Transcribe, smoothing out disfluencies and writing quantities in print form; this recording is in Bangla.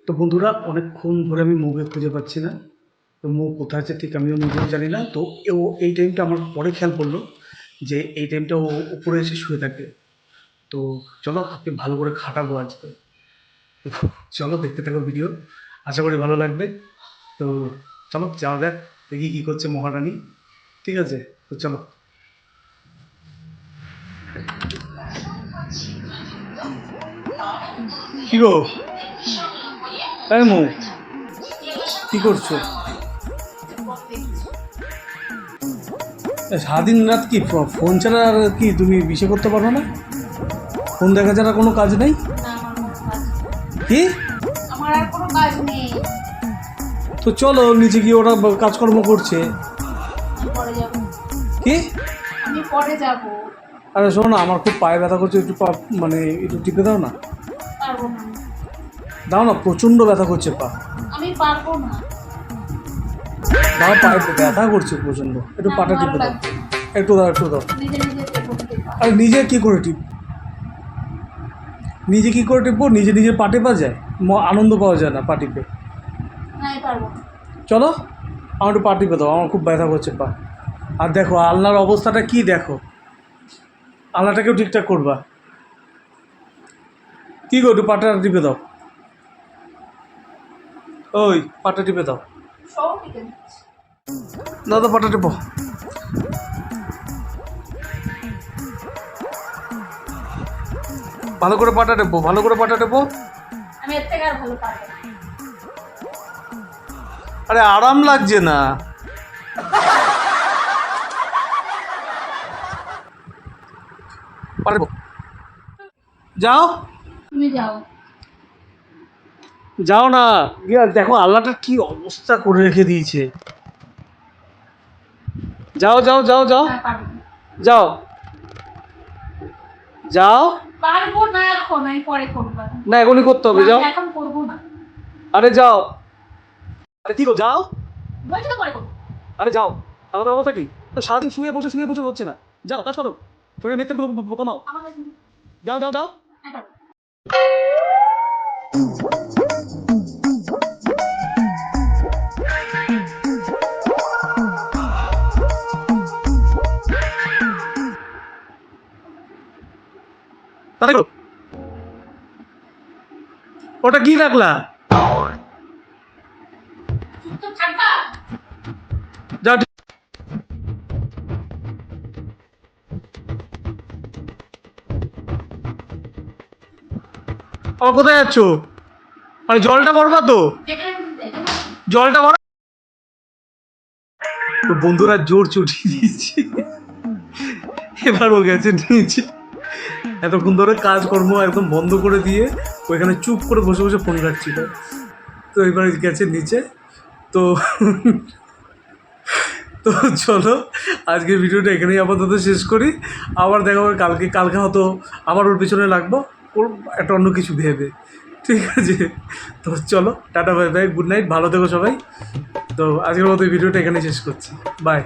তো বন্ধুরা, অনেকক্ষণ ধরে আমি মৌকে খুঁজে পাচ্ছি না। তো মৌ কোথায় আছে ঠিক আমিও নিজেও জানি না। তো এই টাইমটা আমার পরে খেয়াল পড়লো যে এই টাইমটা ও উপরে এসে শুয়ে থাকে। তো চলো আপনি ভালো করে খাটাবো আজকে। তো চলো দেখতে থাকো ভিডিও, আশা করি ভালো লাগবে। তো চলো যাওয়া যাক, দেখি কী করছে মহারানী। ঠিক আছে, তো চলো। কি গো, তাই মৌ কি করছো? সারাদিন রাত কি ফোন ছাড়া আর কি তুমি বিষয় করতে পারো না? ফোন দেখা ছাড়া কোনো কাজ নেই? কি আমার আর কোনো কাজ নেই। তো চলো নিচে গিয়ে ওরা কাজকর্ম করছে। আমি পরে যাব। কি? আমি পরে যাব। আরে শোনো না, আমার খুব পায়ে ব্যথা করছে, একটু পা মানে একটু টিপে দাও না। পারবো না। দাও না, প্রচণ্ড ব্যথা করছে পা। আমি পারবো না। দাও, পায়ে ব্যথা করছে প্রচণ্ড, একটু পাটা টিপে দাও। একটু দাও, একটু দাও। নিজে নিজে টেপো টেপো। আর নিজে কি করে টিপ নিজে কি করে টিপবো? নিজে নিজের পা টেপা যায়? আনন্দ পাওয়া যায় না পা টিপে। না, আমি পারবো না। চলো আমার একটু পা টিপে দাও, আমার খুব ব্যথা করছে পা। আর দেখো আলনার অবস্থাটা কি, দেখো আলনাটাকেও ঠিকঠাক করবা। কি গো, একটু পাটা টিপে দাও। ওই পাটা টিপে দাও। সব টিকে দিচ্ছি। দাদা পাটা টিপো। ভালো করে পাটা টেপো, ভালো করে পাটা টেপো। আমি এর থেকে আর ভালো পারবো না। আরে আরাম লাগছে না। পারবো, যাও তুমি যাও। যাও না। দেখো আল্লাহটা কি অবস্থা করে রেখে দিয়েছে। যাও যাও যাও যাও না, পারবো না। যাও যাও। পারবো না এখন, আমি পরে করবো। না এখনই করতে হবে, যাও। এখন করবো না। আরে যাও। আরে কি গো, যাও। বলছি তো পরে করবো। আরে যাও। আমার অবস্থা কি? তো সারাদিন শুয়ে বসে হচ্ছে না। যাও কাজ করো, তোকে নেটটা কমাও। আমার কাছে নেই। যাও যাও যাও। আমি পারবো না। তাই করো। ওটা কি রাখলা? চুপচাপ থাকবা। যাও। ও কোথায় যাচ্ছ? আরে জলটা ভরবা তো, যেখানে জলটা ভরা। তো বন্ধুরা জোর চুটিয়ে দিয়েছি, এবার ও গেছে নিচে। এতক্ষণ ধরে কাজকর্ম একদম বন্ধ করে দিয়ে ওইখানে চুপ করে বসে বসে ফোন ঘাটছিল। তো এবার গেছে নিচে। তো তো চলো আজকের ভিডিওটা এখানেই আপাতত শেষ করি। আবার দেখা হবে কালকে হয়তো আবার ওর পিছনে লাগবো, ওর একটা অন্য কিছু ভেবে। ঠিক আছে, তো চলো tata, bye bye, good night, ভালো থেকো সবাই। তো আজকের মতো এই ভিডিওটা এখানেই শেষ করছি, বাই।